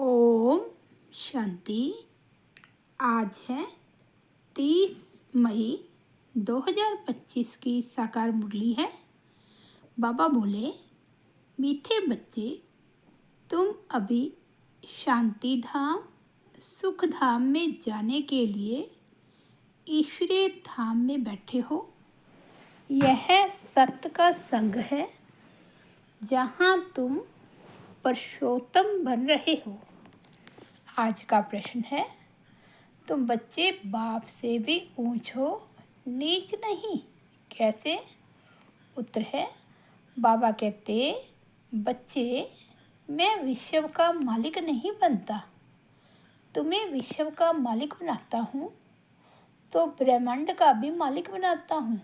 ओम शांति। आज है 30 मई 2025 की साकार मुरली है। बाबा बोले, मीठे बच्चे, तुम अभी शांति धाम सुख धाम में जाने के लिए ईश्वरीय धाम में बैठे हो। यह सत्य का संग है जहाँ तुम पुरुषोत्तम बन रहे हो। आज का प्रश्न है, तुम बच्चे बाप से भी ऊंच हो, नीच नहीं, कैसे? उत्तर है, बाबा कहते, बच्चे, मैं विश्व का मालिक नहीं बनता, तुम्हें विश्व का मालिक बनाता हूँ तो ब्रह्मांड का भी मालिक बनाता हूँ।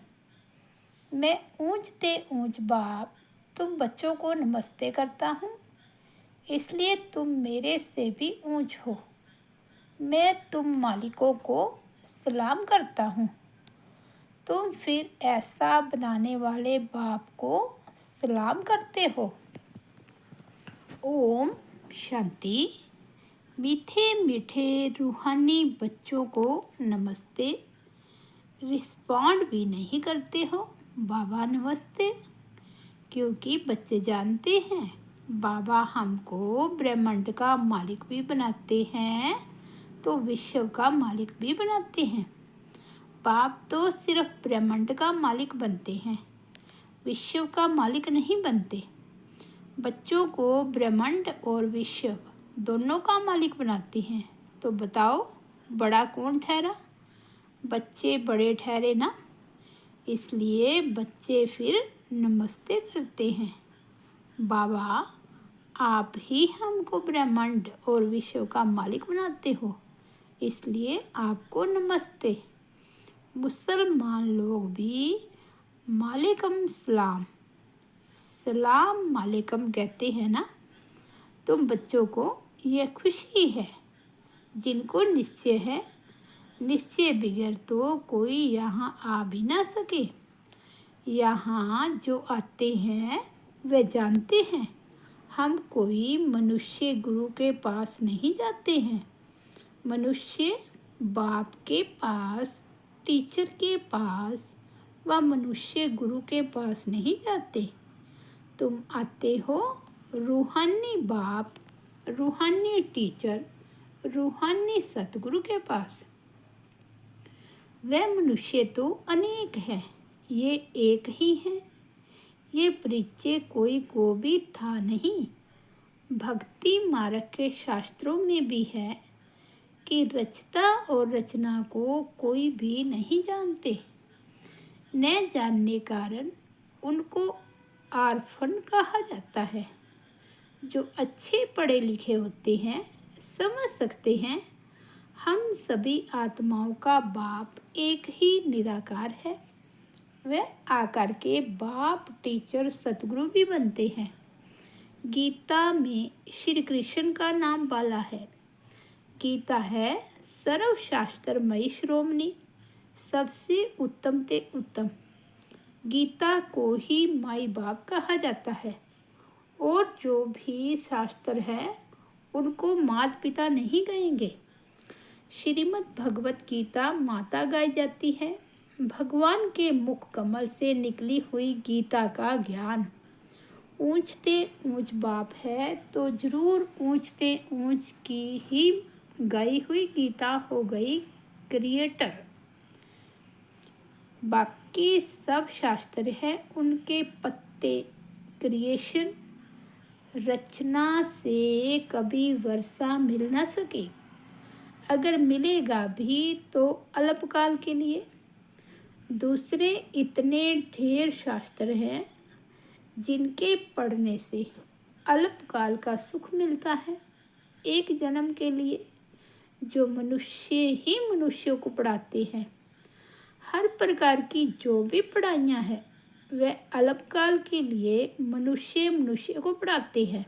मैं ऊंच ते ऊंच बाप तुम बच्चों को नमस्ते करता हूँ, इसलिए तुम मेरे से भी ऊंच हो। मैं तुम मालिकों को सलाम करता हूँ, तुम फिर ऐसा बनाने वाले बाप को सलाम करते हो। ओम शांति। मीठे मीठे रूहानी बच्चों को नमस्ते। रिस्पॉन्ड भी नहीं करते हो बाबा नमस्ते, क्योंकि बच्चे जानते हैं बाबा हमको ब्रह्मांड का मालिक भी बनाते हैं तो विश्व का मालिक भी बनाते हैं। बाप तो सिर्फ ब्रह्मांड का मालिक बनते हैं, विश्व का मालिक नहीं बनते। बच्चों को ब्रह्मांड और विश्व दोनों का मालिक बनाते हैं। तो बताओ, बड़ा कौन ठहरा? बच्चे बड़े ठहरे ना, इसलिए बच्चे फिर नमस्ते करते हैं। बाबा, आप ही हमको ब्रह्मांड और विश्व का मालिक बनाते हो, इसलिए आपको नमस्ते। मुसलमान लोग भी मालेकम सलाम सलाम मालेकम कहते हैं ना। तुम बच्चों को यह खुशी है जिनको निश्चय है, निश्चय बगैर तो कोई यहाँ आ भी ना सके। यहाँ जो आते हैं वे जानते हैं हम कोई मनुष्य गुरु के पास नहीं जाते हैं। मनुष्य बाप के पास, टीचर के पास व मनुष्य गुरु के पास नहीं जाते। तुम आते हो रूहानी बाप, रूहानी टीचर, रूहानी सतगुरु के पास। वह मनुष्य तो अनेक है, ये एक ही है। ये परिचय कोई को भी था नहीं। भक्ति मार्ग के शास्त्रों में भी है कि रचता और रचना को कोई भी नहीं जानते। न जानने कारण उनको आर्फन कहा जाता है। जो अच्छे पढ़े लिखे होते हैं समझ सकते हैं हम सभी आत्माओं का बाप एक ही निराकार है। वे आकर के बाप, टीचर, सतगुरु भी बनते हैं। गीता में श्री कृष्ण का नाम वाला है। गीता है सर्वशास्त्रमयी श्रोमणी, सबसे उत्तम ते उत्तम। गीता को ही माई बाप कहा जाता है। और जो भी शास्त्र है उनको माता पिता नहीं कहेंगे। श्रीमद् भगवत गीता माता गाई जाती है। भगवान के मुख कमल से निकली हुई गीता का ज्ञान ऊंचते ऊंच बाप है तो जरूर ऊंचते ऊंच की ही गाई हुई गीता हो गई क्रिएटर। बाकी सब शास्त्र है उनके पत्ते क्रिएशन, रचना से कभी वर्षा मिल ना सके। अगर मिलेगा भी तो अल्पकाल के लिए। दूसरे इतने ढेर शास्त्र हैं जिनके पढ़ने से अल्पकाल का सुख मिलता है, एक जन्म के लिए। जो मनुष्य ही मनुष्यों को पढ़ाते हैं। हर प्रकार की जो भी पढ़ाइयाँ हैं वह अल्पकाल के लिए मनुष्य मनुष्य को पढ़ाते हैं।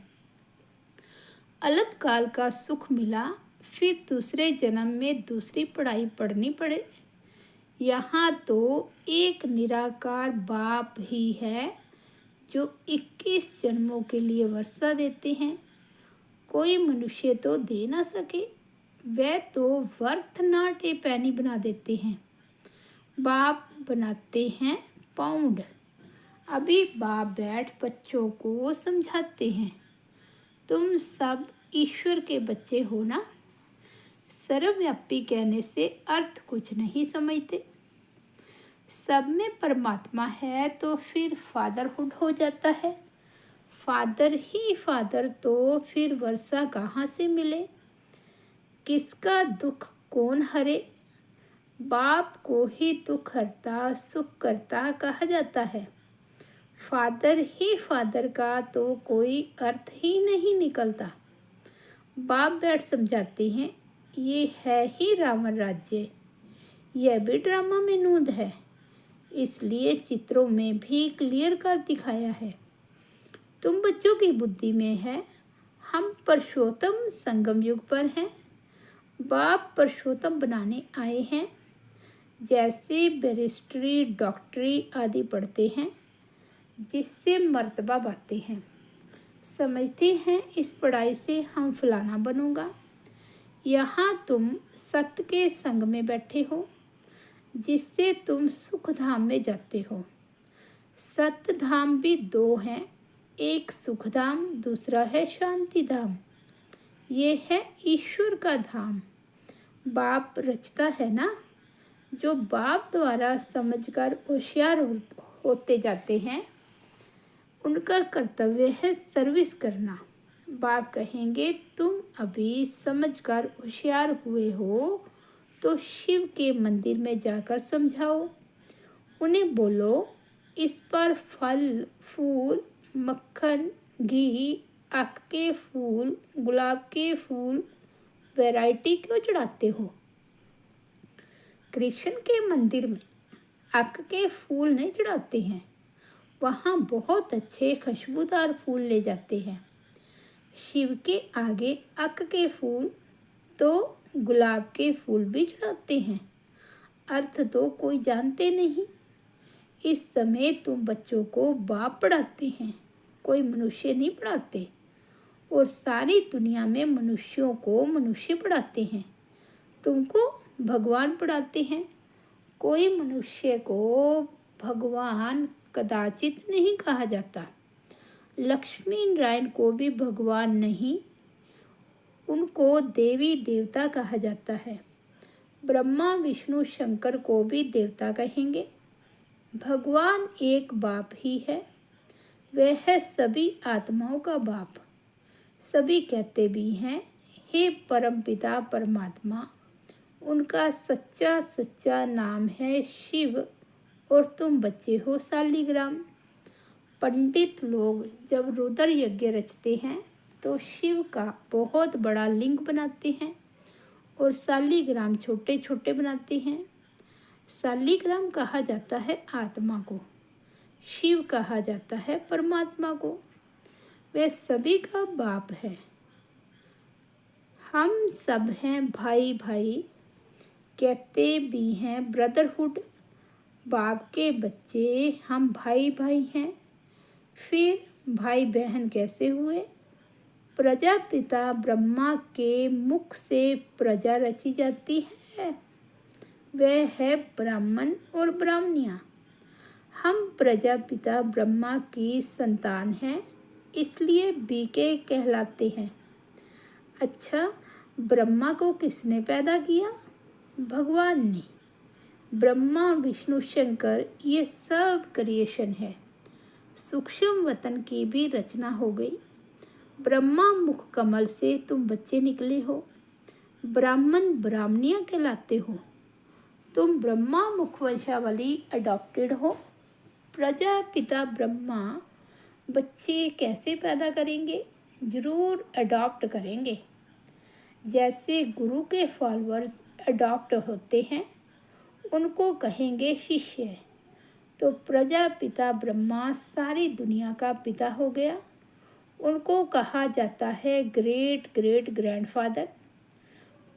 अल्पकाल का सुख मिला, फिर दूसरे जन्म में दूसरी पढ़ाई पढ़नी पड़े। यहाँ तो एक निराकार बाप ही है जो 21 जन्मों के लिए वर्षा देते हैं। कोई मनुष्य तो दे ना सके, वह तो वर्थ नॉट ए पैनी बना देते हैं। बाप बनाते हैं पाउंड। अभी बाप बैठ बच्चों को समझाते हैं, तुम सब ईश्वर के बच्चे हो ना। सर्वव्यापी कहने से अर्थ कुछ नहीं समझते। सब में परमात्मा है तो फिर फादरहुड हो जाता है। फादर ही फादर तो फिर वर्षा कहाँ से मिले। किसका दुख कौन हरे। बाप को ही दुख हरता सुख करता कहा जाता है। फादर ही फादर का तो कोई अर्थ ही नहीं निकलता। बाप बैठ समझाते हैं, ये है ही रावण राज्य। यह भी ड्रामा में नूंद है, इसलिए चित्रों में भी क्लियर कर दिखाया है। तुम बच्चों की बुद्धि में है, हम पुरुषोत्तम संगम युग पर हैं। बाप पुरुषोत्तम बनाने आए हैं। जैसे बैरिस्ट्री डॉक्टरी आदि पढ़ते हैं, जिससे मर्तबा पाते हैं। समझते हैं इस पढ़ाई से हम फलाना बनूंगा। यहाँ तुम सत्य के संग में बैठे हो, जिससे तुम सुख धाम में जाते हो। सत्य धाम भी दो हैं, एक सुख धाम, दूसरा है शांति धाम। ये है ईश्वर का धाम। बाप रचता है ना। जो बाप द्वारा समझकर होशियार होते जाते हैं, उनका कर्तव्य है सर्विस करना। बाप कहेंगे, तुम अभी समझकर होशियार हुए हो तो शिव के मंदिर में जाकर समझाओ। उन्हें बोलो, इस पर फल फूल मक्खन घी आक के फूल गुलाब के फूल वैरायटी क्यों चढ़ाते हो। कृष्ण के मंदिर में आक के फूल नहीं चढ़ाते हैं, वहाँ बहुत अच्छे खुशबूदार फूल ले जाते हैं। शिव के आगे आक के फूल तो गुलाब के फूल भी चढ़ाते हैं। अर्थ तो कोई जानते नहीं। इस समय तुम बच्चों को बाप पढ़ाते हैं, कोई मनुष्य नहीं पढ़ाते। और सारी दुनिया में मनुष्यों को मनुष्य पढ़ाते हैं। तुमको भगवान पढ़ाते हैं। कोई मनुष्य को भगवान कदाचित नहीं कहा जाता। लक्ष्मी नारायण को भी भगवान नहीं, उनको देवी देवता कहा जाता है। ब्रह्मा विष्णु शंकर को भी देवता कहेंगे। भगवान एक बाप ही है, वह है सभी आत्माओं का बाप। सभी कहते भी हैं, हे परमपिता परमात्मा। उनका सच्चा सच्चा नाम है शिव और तुम बच्चे हो शालिग्राम। पंडित लोग जब रुद्र यज्ञ रचते हैं तो शिव का बहुत बड़ा लिंग बनाते हैं और शालिग्राम छोटे छोटे बनाते हैं। शालिग्राम कहा जाता है आत्मा को, शिव कहा जाता है परमात्मा को। वह सभी का बाप है। हम सब हैं भाई भाई, कहते भी हैं ब्रदरहुड। बाप के बच्चे हम भाई भाई हैं। फिर भाई बहन कैसे हुए। प्रजापिता ब्रह्मा के मुख से प्रजा रची जाती है, वह है ब्राह्मण और ब्राह्मणियाँ। हम प्रजापिता ब्रह्मा की संतान हैं, इसलिए बीके कहलाते हैं। अच्छा, ब्रह्मा को किसने पैदा किया। भगवान ने। ब्रह्मा विष्णु शंकर ये सब क्रिएशन है। सूक्ष्म वतन की भी रचना हो गई। ब्रह्मा मुख कमल से तुम बच्चे निकले हो। ब्राह्मण ब्राह्मणियाँ कहलाते हो। तुम ब्रह्मा मुख वंशावली अडॉप्टेड हो। प्रजापिता ब्रह्मा बच्चे कैसे पैदा करेंगे, जरूर अडॉप्ट करेंगे। जैसे गुरु के फॉलोअर्स अडॉप्ट होते हैं, उनको कहेंगे शिष्य। तो प्रजापिता ब्रह्मा सारी दुनिया का पिता हो गया, उनको कहा जाता है great great grandfather.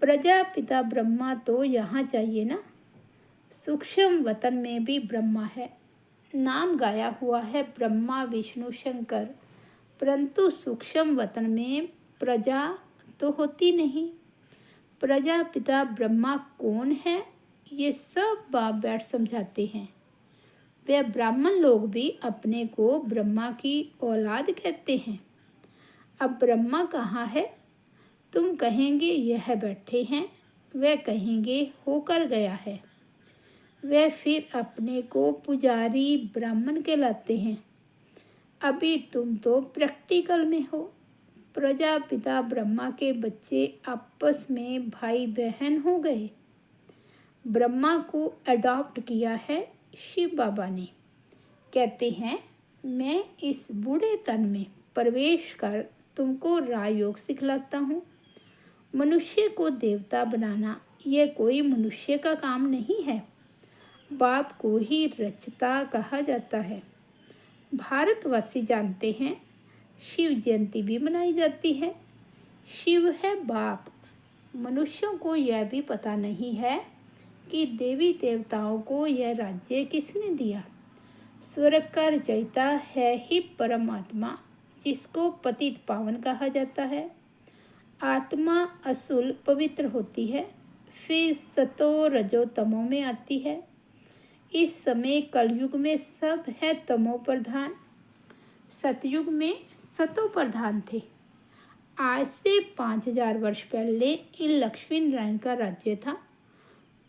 Prajapita Brahma तो यहाँ चाहिए ना। सूक्ष्म वतन में भी ब्रह्मा है, नाम गाया हुआ है ब्रह्मा विष्णु शंकर, परंतु सूक्ष्म वतन में प्रजा तो होती नहीं। प्रजापिता ब्रह्मा कौन है, ये सब बाप बैठ समझाते हैं। वे ब्राह्मण लोग भी अपने को ब्रह्मा की औलाद कहते हैं। अब ब्रह्मा कहाँ है? तुम कहेंगे यह बैठे हैं, वे कहेंगे होकर गया है। वे फिर अपने को पुजारी ब्राह्मण कहलाते हैं। अभी तुम तो प्रैक्टिकल में हो। प्रजापिता ब्रह्मा के बच्चे आपस में भाई बहन हो गए। ब्रह्मा को अडॉप्ट किया है शिव बाबा ने। कहते हैं मैं इस बूढ़े तन में प्रवेश कर तुमको राजयोग सिखलाता हूँ। मनुष्य को देवता बनाना यह कोई मनुष्य का काम नहीं है, बाप को ही रचता कहा जाता है। भारतवासी जानते हैं शिव जयंती भी मनाई जाती है। शिव है बाप। मनुष्यों को यह भी पता नहीं है कि देवी देवताओं को यह राज्य किसने दिया। स्वर्ग का रचयिता है ही परमात्मा, जिसको पतित पावन कहा जाता है। आत्मा असुल पवित्र होती है, फिर सतो रजो तमो में आती है। इस समय कलयुग में सब है तमो प्रधान, सतयुग में सतो प्रधान थे। आज से 5000 वर्ष पहले इन लक्ष्मी नारायण का राज्य था।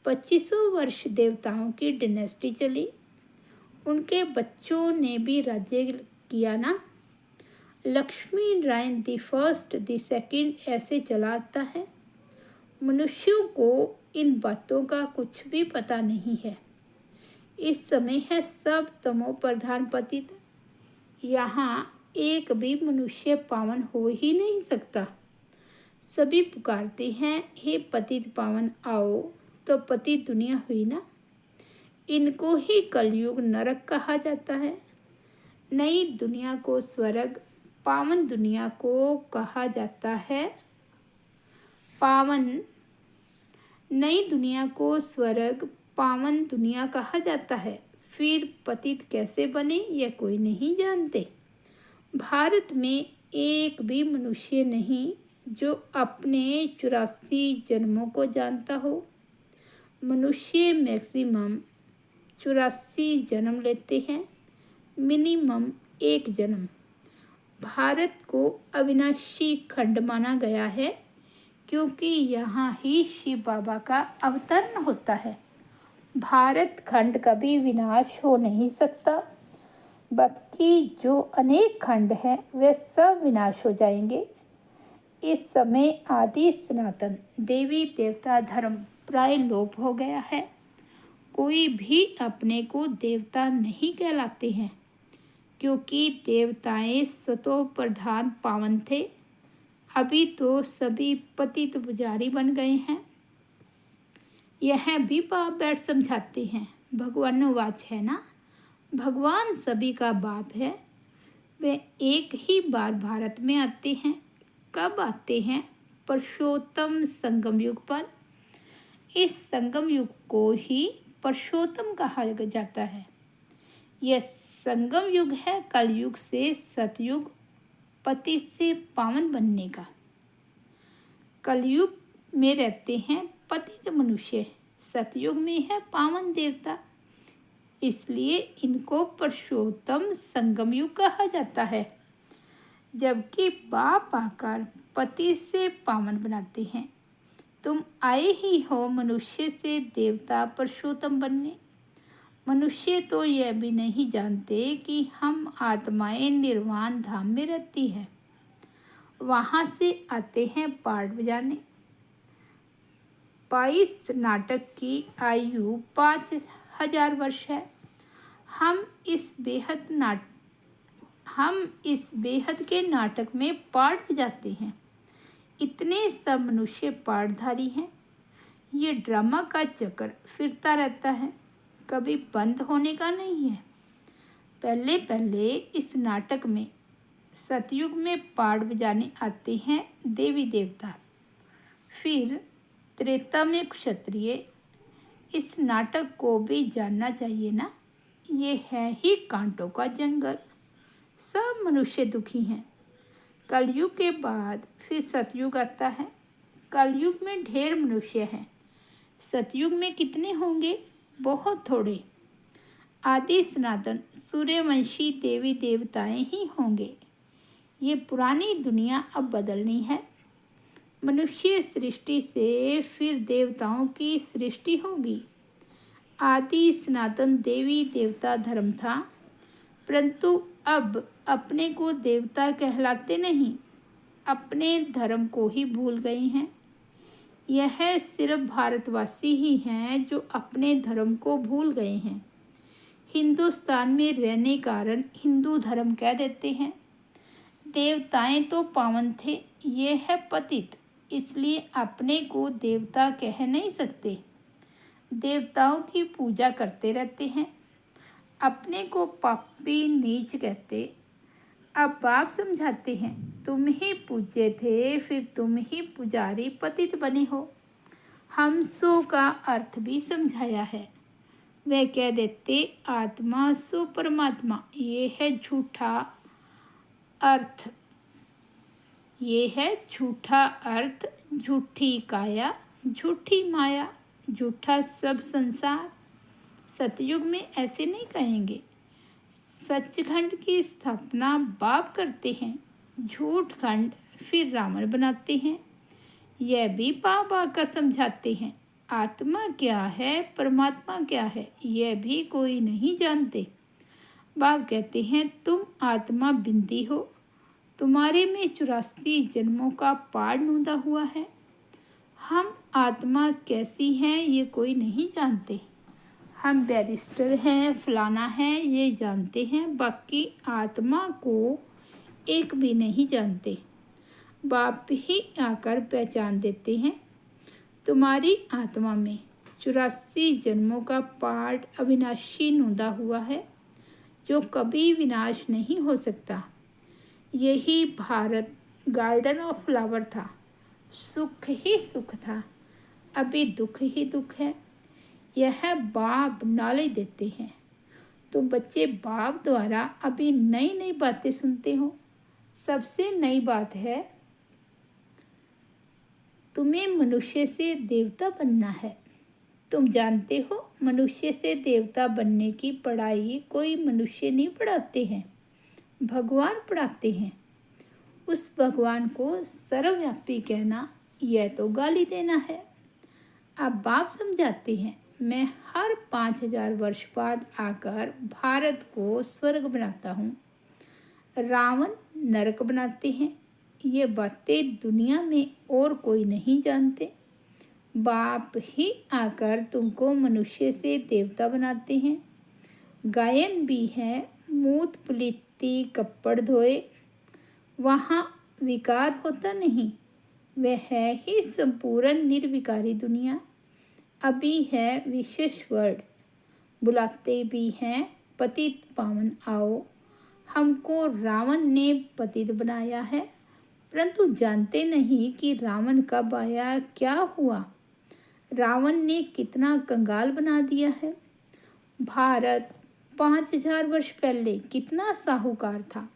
2500 वर्ष देवताओं की डिनेस्टी चली। उनके बच्चों ने भी राज्य किया ना। Lakshmi Narayan the first the second ऐसे चला आता है। मनुष्यों को इन बातों का कुछ भी पता नहीं है। इस समय है सब तमो प्रधान पतित। यहाँ एक भी मनुष्य पावन हो ही नहीं सकता। सभी पुकारते हैं हे पतित पावन आओ, तो पतित दुनिया हुई ना। इनको ही कलयुग नरक कहा जाता है। नई दुनिया को स्वर्ग, पावन दुनिया को कहा जाता है पावन। नई दुनिया को स्वर्ग, पावन दुनिया कहा जाता है। फिर पतित कैसे बने यह कोई नहीं जानते। भारत में एक भी मनुष्य नहीं जो अपने 84 जन्मों को जानता हो। मनुष्य मैक्सिमम 84 जन्म लेते हैं, मिनिमम एक जन्म। भारत को अविनाशी खंड माना गया है, क्योंकि यहाँ ही शिव बाबा का अवतरण होता है। भारत खंड कभी विनाश हो नहीं सकता। बाकी जो अनेक खंड हैं वे सब विनाश हो जाएंगे। इस समय आदि सनातन देवी देवता धर्म प्राय लोप हो गया है। कोई भी अपने को देवता नहीं कहलाते हैं, क्योंकि देवताएं सतो प्रधान पावन थे। अभी तो सभी पतित पुजारी बन गए हैं। यह भी बाप बैठ समझाते हैं। भगवानुवाच है ना, भगवान सभी का बाप है। वे एक ही बार भारत में आते हैं। कब आते हैं? पुरुषोत्तम संगम युग पर। इस संगम युग को ही पुरुषोत्तम कहा जाता है। यह संगम युग है कलयुग से सतयुग, पति से पावन बनने का। कलयुग में रहते हैं पतित मनुष्य, सतयुग में है पावन देवता। इसलिए इनको पुरुषोत्तम संगम युग कहा जाता है। जबकि बाप आकर पति से पावन बनाते हैं। तुम आए ही हो मनुष्य से देवता पुरुषोत्तम बनने। मनुष्य तो यह भी नहीं जानते कि हम आत्माएं निर्वाण धाम में रहती है। वहाँ से आते हैं पाठ बजाने। 22 नाटक की आयु 5000 वर्ष है। हम इस बेहद के नाटक में पाठ बजाते हैं। इतने सब मनुष्य पाठधारी हैं। ये ड्रामा का चक्कर फिरता रहता है, कभी बंद होने का नहीं है। पहले पहले इस नाटक में सतयुग में पाठ बजाने आते हैं देवी देवता, फिर त्रेता में क्षत्रिय। इस नाटक को भी जानना चाहिए ना। ये है ही कांटों का जंगल। सब मनुष्य दुखी हैं। कलयुग के बाद फिर सतयुग आता है। कलयुग में ढेर मनुष्य हैं। सतयुग में कितने होंगे? बहुत थोड़े। आदि सनातन सूर्यवंशी देवी देवताएं ही होंगे। ये पुरानी दुनिया अब बदलनी है। मनुष्य सृष्टि से फिर देवताओं की सृष्टि होगी। आदि सनातन देवी देवता धर्म था, परंतु अब अपने को देवता कहलाते नहीं, अपने धर्म को ही भूल गए हैं। यह सिर्फ भारतवासी ही हैं जो अपने धर्म को भूल गए हैं। हिंदुस्तान में रहने कारण हिंदू धर्म कह देते हैं। देवताएं तो पावन थे, ये है पतित, इसलिए अपने को देवता कह नहीं सकते। देवताओं की पूजा करते रहते हैं, अपने को पापी नीच कहते। अब बाप समझाते हैं, तुम ही पूज्य थे, फिर तुम ही पुजारी पतित बने हो। हमसों का अर्थ भी समझाया है। वह कह देते आत्मा सो परमात्मा, ये है झूठा अर्थ। ये है झूठा अर्थ, झूठी काया, झूठी माया, झूठा सब संसार। सतयुग में ऐसे नहीं कहेंगे। सचखंड की स्थापना बाप करते हैं, झूठ खंड फिर रावण बनाते हैं। यह भी बाप आकर समझाते हैं। आत्मा क्या है, परमात्मा क्या है, यह भी कोई नहीं जानते। बाप कहते हैं तुम आत्मा बिंदी हो, तुम्हारे में 84 जन्मों का पार नूंदा हुआ है। हम आत्मा कैसी हैं ये कोई नहीं जानते। हम बैरिस्टर हैं, फलाना है, ये जानते हैं, बाकी आत्मा को एक भी नहीं जानते। बाप ही आकर पहचान देते हैं। तुम्हारी आत्मा में 84 जन्मों का पाठ अविनाशी नूंदा हुआ है, जो कभी विनाश नहीं हो सकता। यही भारत गार्डन ऑफ फ्लावर था। सुख ही सुख था, अभी दुख ही दुख है। यह बाप नॉलेज देते हैं। तुम बच्चे बाप द्वारा अभी नई नई बातें सुनते हो। सबसे नई बात है, तुम्हें मनुष्य से देवता बनना है। तुम जानते हो मनुष्य से देवता बनने की पढ़ाई कोई मनुष्य नहीं पढ़ाते हैं, भगवान पढ़ाते हैं। उस भगवान को सर्वव्यापी कहना यह तो गाली देना है। अब बाप समझाते हैं, मैं हर 5000 वर्ष बाद आकर भारत को स्वर्ग बनाता हूँ, रावण नरक बनाते हैं। ये बातें दुनिया में और कोई नहीं जानते। बाप ही आकर तुमको मनुष्य से देवता बनाते हैं। गायन भी है, मूत पलीती कपड़ धोए, वहाँ विकार होता नहीं। वह है ही संपूर्ण निर्विकारी दुनिया। अभी है विशेष वर्ड, बुलाते भी हैं पतित पावन आओ। हमको रावण ने पतित बनाया है, परंतु जानते नहीं कि रावण कब आया, क्या हुआ। रावण ने कितना कंगाल बना दिया है। भारत 5000 वर्ष पहले कितना साहूकार था।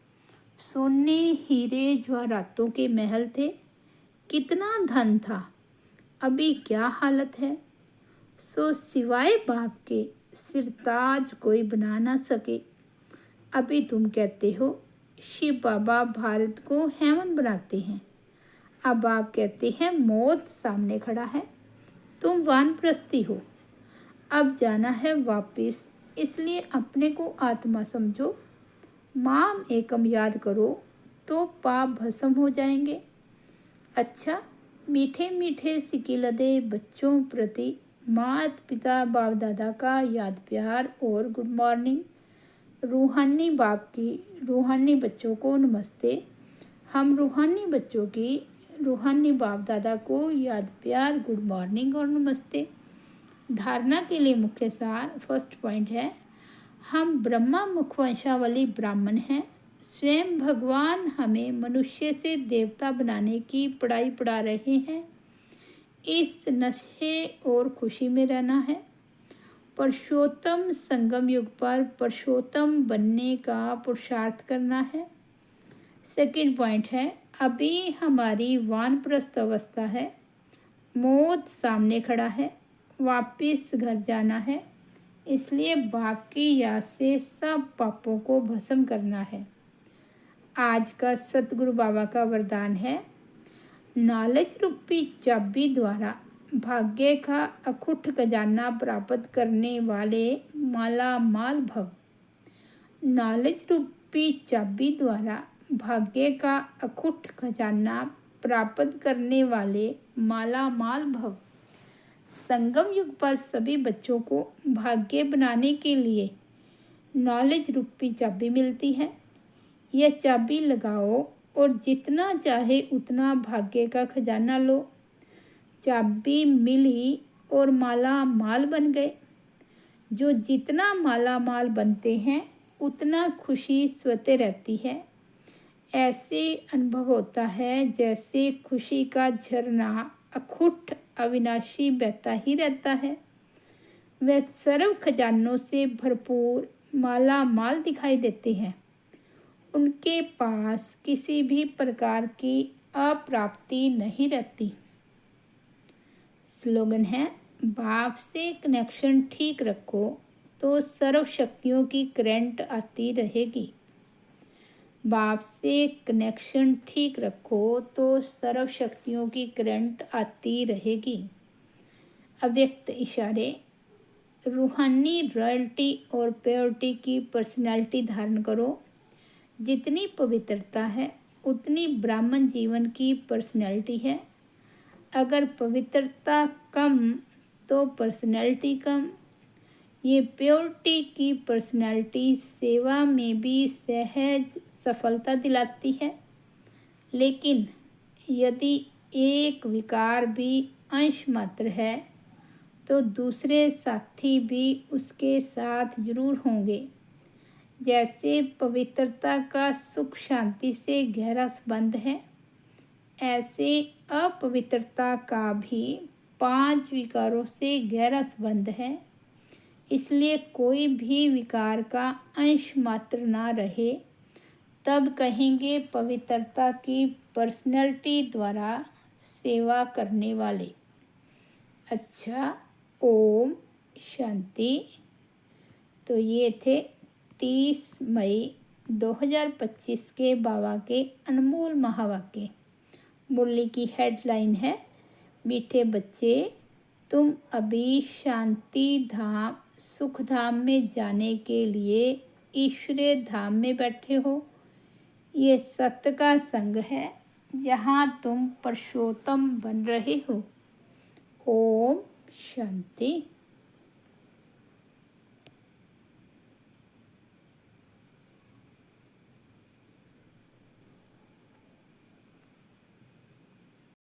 सोने हीरे जवाहरातों के महल थे, कितना धन था। अभी क्या हालत है। सो सिवाय बाप के सिरताज कोई बना ना सके। अभी तुम कहते हो शिव बाबा भारत को हेवन बनाते हैं। अब आप कहते हैं मौत सामने खड़ा है, तुम वानप्रस्थी हो, अब जाना है वापिस, इसलिए अपने को आत्मा समझो। माम एकम याद करो तो पाप भस्म हो जाएंगे। अच्छा, मीठे मीठे सिकिलदे बच्चों प्रति मात पिता बाप दादा का याद प्यार और गुड मॉर्निंग। रूहानी बाप की रूहानी बच्चों को नमस्ते। हम रूहानी बच्चों की रूहानी बाप दादा को याद प्यार, गुड मॉर्निंग और नमस्ते। धारणा के लिए मुख्य सार फर्स्ट पॉइंट है, हम ब्रह्मा मुखवंशावली ब्राह्मण हैं। स्वयं भगवान हमें मनुष्य से देवता बनाने की पढ़ाई पढ़ा रहे हैं। इस नशे और खुशी में रहना है। पुरुषोत्तम संगम युग पर पुरुषोत्तम बनने का पुरुषार्थ करना है। सेकंड पॉइंट है, अभी हमारी वानप्रस्थ अवस्था है, मौत सामने खड़ा है, वापिस घर जाना है, इसलिए बाप की याद से सब पापों को भस्म करना है। आज का सतगुरु बाबा का वरदान है, नॉलेज रूपी चाबी द्वारा भाग्य का अखुट खजाना प्राप्त करने वाले माला माल भव। नॉलेज रूपी चाबी द्वारा भाग्य का अखुट खजाना प्राप्त करने वाले माला माल भव। संगम युग पर सभी बच्चों को भाग्य बनाने के लिए नॉलेज रूपी चाबी मिलती है। यह चाबी लगाओ और जितना चाहे उतना भाग्य का खजाना लो। चाबी मिली और माला माल बन गए। जो जितना माला माल बनते हैं उतना खुशी स्वतः रहती है। ऐसे अनुभव होता है जैसे खुशी का झरना अखुट अविनाशी बहता ही रहता है। वह सर्व खजानों से भरपूर माला माल दिखाई देते हैं। उनके पास किसी भी प्रकार की अप्राप्ति नहीं रहती। स्लोगन है, बाप से कनेक्शन ठीक रखो तो सर्व शक्तियों की करंट आती रहेगी। बाप से कनेक्शन ठीक रखो तो सर्व शक्तियों की करंट आती रहेगी। अव्यक्त इशारे, रूहानी रॉयल्टी और प्योरिटी की पर्सनालिटी धारण करो। जितनी पवित्रता है उतनी ब्राह्मण जीवन की पर्सनालिटी है। अगर पवित्रता कम तो पर्सनालिटी कम। ये प्योरिटी की पर्सनालिटी सेवा में भी सहज सफलता दिलाती है। लेकिन यदि एक विकार भी अंश मात्र है तो दूसरे साथी भी उसके साथ जरूर होंगे। जैसे पवित्रता का सुख शांति से गहरा संबंध है, ऐसे अपवित्रता का भी 5 विकारों से गहरा संबंध है। इसलिए कोई भी विकार का अंश मात्र ना रहे तब कहेंगे पवित्रता की पर्सनैलिटी द्वारा सेवा करने वाले। अच्छा, ओम शांति। तो ये थे 30 मई 2025 के बाबा के अनमोल महावाक्य। मुरली की हेडलाइन है, मीठे बच्चे तुम अभी शांति धाम सुख धाम में जाने के लिए ईश्वरीय धाम में बैठे हो। ये सत्य का संग है जहाँ तुम पुरुषोत्तम बन रहे हो। ओम शांति।